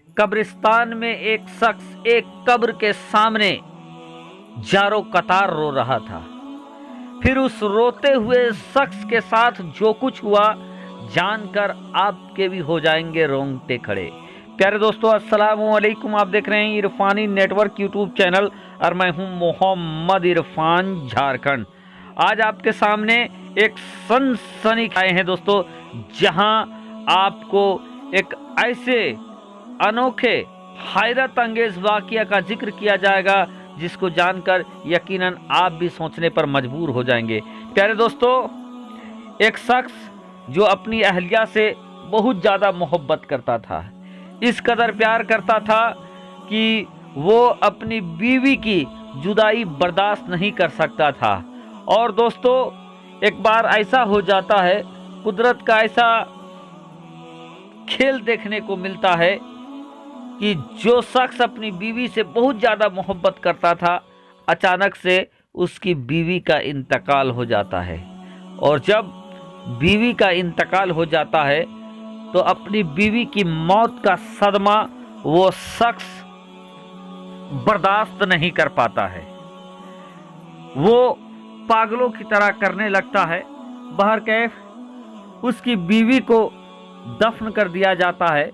कब्रिस्तान में एक शख्स एक कब्र के सामने जारो कतार रो रहा था। फिर उस रोते हुए शख्स के साथ जो कुछ हुआ जानकर आपके भी हो जाएंगे रोंगटे खड़े। प्यारे दोस्तों, अस्सलाम वालेकुम। आप देख रहे हैं इरफानी नेटवर्क यूट्यूब चैनल और मैं हूं मोहम्मद इरफान, झारखंड। आज आपके सामने एक सनसनी आए हैं दोस्तों, जहां आपको एक ऐसे अनोखे हैरत अंगेज वाकया का जिक्र किया जाएगा जिसको जानकर यकीनन आप भी सोचने पर मजबूर हो जाएंगे। प्यारे दोस्तों, एक शख्स जो अपनी अहलिया से बहुत ज़्यादा मोहब्बत करता था, इस कदर प्यार करता था कि वो अपनी बीवी की जुदाई बर्दाश्त नहीं कर सकता था। और दोस्तों, एक बार ऐसा हो जाता है, कुदरत का ऐसा खेल देखने को मिलता है कि जो शख्स अपनी बीवी से बहुत ज़्यादा मोहब्बत करता था, अचानक से उसकी बीवी का इंतकाल हो जाता है। और जब बीवी का इंतकाल हो जाता है तो अपनी बीवी की मौत का सदमा वो शख्स बर्दाश्त नहीं कर पाता है। वो पागलों की तरह करने लगता है। बहरकैफ उसकी बीवी को दफन कर दिया जाता है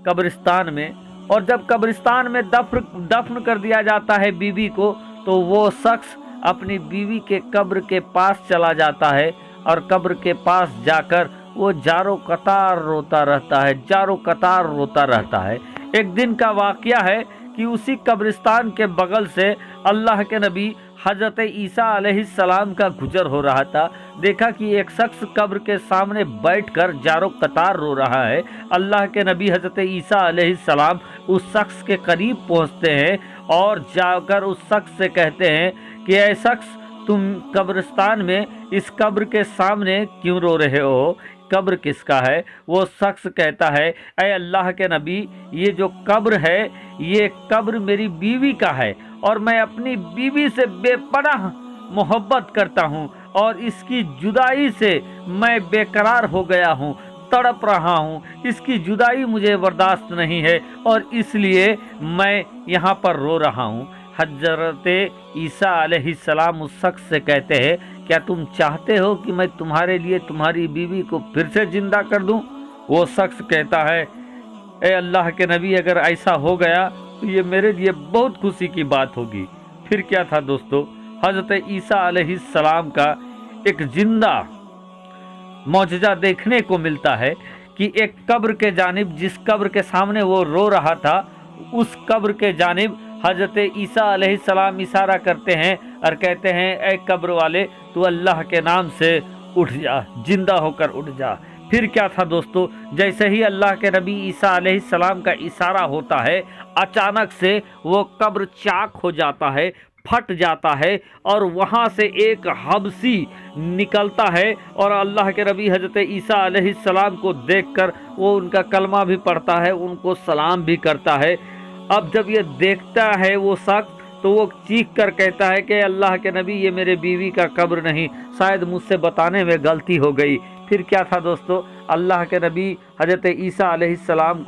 कब्रिस्तान में। और जब कब्रिस्तान में दफन कर दिया जाता है बीवी को, तो वो शख्स अपनी बीवी के कब्र के पास चला जाता है और कब्र के पास जाकर वो जारो कतार रोता रहता है, जारो कतार रोता रहता है। एक दिन का वाकया है कि उसी कब्रिस्तान के बगल से अल्लाह के नबी हज़रत ईसा अलैहिस्सलाम का गुजर हो रहा था। देखा कि एक शख्स कब्र के सामने बैठकर जारो कतार रो रहा है। अल्लाह के नबी हज़रत ईसा अलैहिस्सलाम उस शख्स के करीब पहुंचते हैं और जाकर उस शख्स से कहते हैं कि ऐ शख्स, तुम कब्रिस्तान में इस कब्र के सामने क्यों रो रहे हो? कब्र किसका है? वो शख्स कहता है, ऐ अल्लाह के नबी, ये जो कब्र है ये कब्र मेरी बीवी का है और मैं अपनी बीवी से बेपनाह मोहब्बत करता हूँ और इसकी जुदाई से मैं बेकरार हो गया हूँ, तड़प रहा हूँ। इसकी जुदाई मुझे बर्दाश्त नहीं है और इसलिए मैं यहाँ पर रो रहा हूँ। हज़रत ईसा अलैहिस्सलाम उस शख्स से कहते हैं, क्या तुम चाहते हो कि मैं तुम्हारे लिए तुम्हारी बीवी को फिर से जिंदा कर दूं? वो शख्स कहता है, ए अल्लाह के नबी, अगर ऐसा हो गया तो ये मेरे लिए बहुत खुशी की बात होगी। फिर क्या था दोस्तों, हज़रत ईसा अलैहिस्सलाम का एक जिंदा मौजज़ा देखने को मिलता है कि एक कब्र के जानिब, जिस कब्र के सामने वो रो रहा था, उस कब्र के जानिब हज़रत ईसा अलैहिस्सलाम इशारा करते हैं और कहते हैं, ऐ कब्र वाले, तू अल्लाह के नाम से उठ जा, जिंदा होकर उठ जा। फिर क्या था दोस्तों, जैसे ही अल्लाह के नबी ईसा अलैहिस्सलाम का इशारा होता है, अचानक से वो कब्र चाक हो जाता है, फट जाता है और वहाँ से एक हबसी निकलता है और अल्लाह के नबी हज़रत ईसा अलैहिस्सलाम को देखकर वो उनका कलमा भी पढ़ता है, उनको सलाम भी करता है। अब जब ये देखता है वो शख्स, तो वो चीख कर कहता है कि अल्लाह के नबी, ये मेरे बीवी का कब्र नहीं, शायद मुझसे बताने में गलती हो गई। फिर क्या था दोस्तों, अल्लाह के नबी हज़रत ईसा अलैहिस्सलाम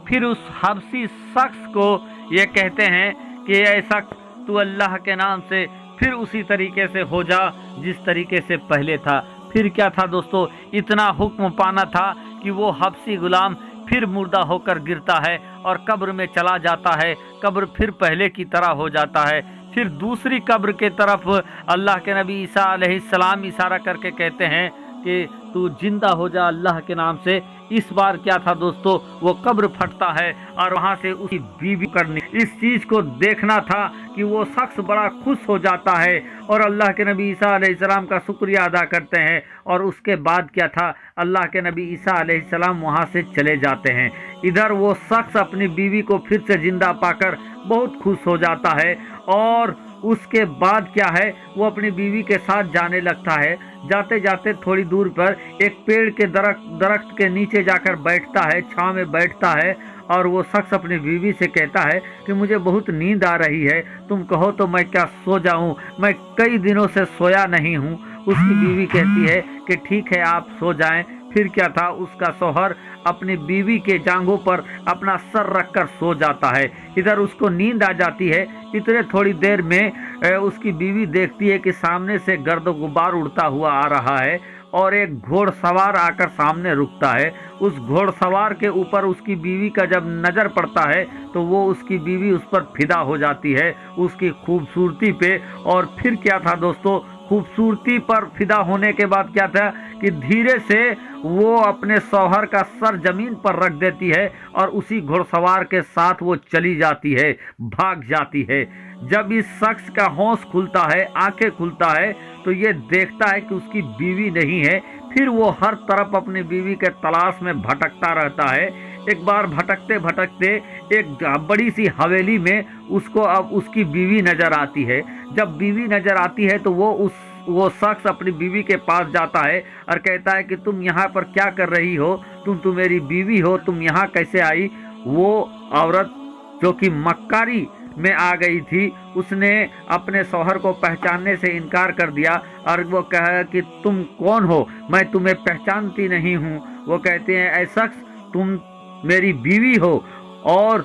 फिर उस हबसी शख्स को ये कहते हैं कि ऐ शख्स, तू अल्लाह के नाम से फिर उसी तरीके से हो जा जिस तरीके से पहले था। फिर क्या था दोस्तों, इतना हुक्म पाना था कि वो हबसी गुलाम फिर मुर्दा होकर गिरता है और कब्र में चला जाता है। कब्र फिर पहले की तरह हो जाता है। फिर दूसरी कब्र के तरफ अल्लाह के नबी ईसा अलैहिस्सलाम इशारा करके कहते हैं कि तू जिंदा हो जा अल्लाह के नाम से। इस बार क्या था दोस्तों, वो कब्र फटता है और वहाँ से उसकी बीवी करनी, इस चीज़ को देखना था कि वो शख्स बड़ा खुश हो जाता है और अल्लाह के नबी ईसा अलैहिस्सलाम का शुक्रिया अदा करते हैं। और उसके बाद क्या था, अल्लाह के नबी ईसा अलैहिस्सलाम वहाँ से चले जाते हैं। इधर वो शख्स अपनी बीवी को फिर से जिंदा पाकर बहुत खुश हो जाता है और उसके बाद क्या है, वो अपनी बीवी के साथ जाने लगता है। जाते जाते थोड़ी दूर पर एक पेड़ के दरख्त के नीचे जाकर बैठता है, छांव में बैठता है और वो शख्स अपनी बीवी से कहता है कि मुझे बहुत नींद आ रही है, तुम कहो तो मैं क्या सो जाऊं, मैं कई दिनों से सोया नहीं हूं। उसकी बीवी कहती है कि ठीक है, आप सो जाएं, फिर क्या था, उसका शौहर अपनी बीवी के जांघों पर अपना सर रखकर सो जाता है। इधर उसको नींद आ जाती है। इतने थोड़ी देर में उसकी बीवी देखती है कि सामने से गर्द गुबार उड़ता हुआ आ रहा है और एक घोड़सवार आकर सामने रुकता है। उस घोड़सवार के ऊपर उसकी बीवी का जब नजर पड़ता है तो वो उसकी बीवी उस पर फिदा हो जाती है, उसकी खूबसूरती पे। और फिर क्या था दोस्तों, खूबसूरती पर फिदा होने के बाद क्या था कि धीरे से वो अपने शौहर का सर जमीन पर रख देती है और उसी घुड़सवार के साथ वो चली जाती है, भाग जाती है। जब इस शख्स का होश खुलता है, आंखें खुलता है, तो ये देखता है कि उसकी बीवी नहीं है। फिर वो हर तरफ अपनी बीवी के तलाश में भटकता रहता है। एक बार भटकते भटकते एक बड़ी सी हवेली में उसको अब उसकी बीवी नजर आती है। जब बीवी नजर आती है तो वो शख्स अपनी बीवी के पास जाता है और कहता है कि तुम यहाँ पर क्या कर रही हो, तुम तो मेरी बीवी हो, तुम यहाँ कैसे आई। वो औरत जो कि मक्कारी में आ गई थी, उसने अपने शौहर को पहचानने से इनकार कर दिया और वो कहा कि तुम कौन हो, मैं तुम्हें पहचानती नहीं हूँ। वो कहते हैं, ऐ शख्स, तुम मेरी बीवी हो और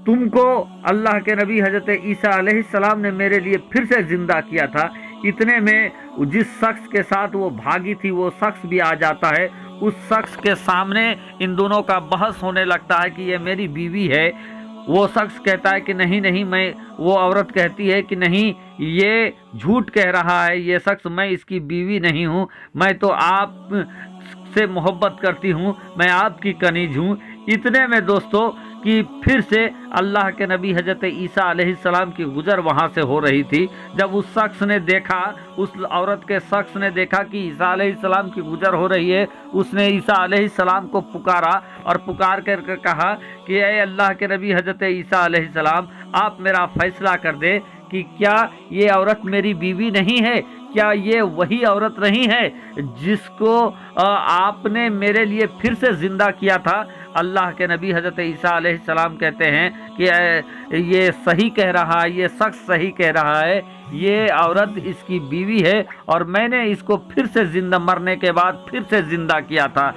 तुमको अल्लाह के नबी हजरत ईसा अलैहिस्सलाम ने मेरे लिए फिर से जिंदा किया था। इतने में जिस शख्स के साथ वो भागी थी वो शख्स भी आ जाता है। उस शख्स के सामने इन दोनों का बहस होने लगता है कि ये मेरी बीवी है। वो शख्स कहता है कि नहीं नहीं, वो औरत कहती है कि नहीं, ये झूठ कह रहा है ये शख्स, मैं इसकी बीवी नहीं हूँ, मैं तो आप से मोहब्बत करती हूँ, मैं आपकी कनीज हूँ। इतने में दोस्तों कि फिर से अल्लाह के नबी हजरत ईसा अलैहिस्सलाम की गुजर वहाँ से हो रही थी। जब उस शख्स ने देखा, उस औरत के शख्स ने देखा कि ईसा अलैहिस्सलाम की गुजर हो रही है, उसने ईसा अलैहिस्सलाम को पुकारा और पुकार कर कहा कि ऐ अल्लाह के नबी हजरत ईसा अलैहिस्सलाम, आप मेरा फैसला कर दे कि क्या ये औरत मेरी बीवी नहीं है, क्या ये वही औरत नहीं है जिसको आपने मेरे लिए फिर से जिंदा किया था। अल्लाह के नबी हजरत ईसा अलैहिस्सलाम कहते हैं कि ये सही कह रहा है, ये शख्स सही कह रहा है, ये औरत इसकी बीवी है और मैंने इसको फिर से जिंदा, मरने के बाद फिर से जिंदा किया था।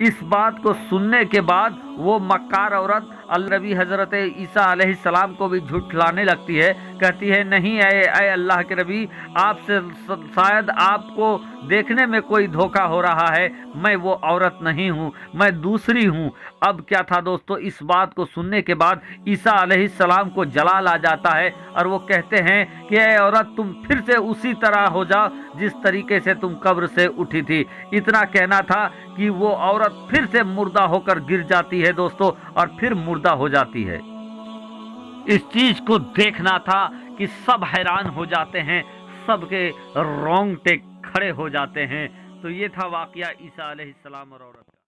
इस बात को सुनने के बाद वो मक्कार औरत नबी हजरत ईसा अलैहिस्सलाम को भी झुठलाने लगती है। कहती है, नहीं ऐ अल्लाह के नबी, आपसे शायद आपको देखने में कोई धोखा हो रहा है, मैं वो औरत नहीं हूँ, मैं दूसरी हूँ। अब क्या था दोस्तों, इस बात को सुनने के बाद ईसा अलैहिस्सलाम को जलाल आ जाता है और वो कहते हैं कि ऐ औरत, तुम फिर से उसी तरह हो जाओ जिस तरीके से तुम कब्र से उठी थी। इतना कहना था कि वो औरत फिर से मुर्दा होकर गिर जाती है दोस्तों, और फिर मुर्दा हो जाती है। इस चीज को देखना था कि सब हैरान हो जाते हैं, सबके रोंगटे खड़े हो जाते हैं। तो ये था वाकया ईसा अलैहिस्सलाम और औरत का।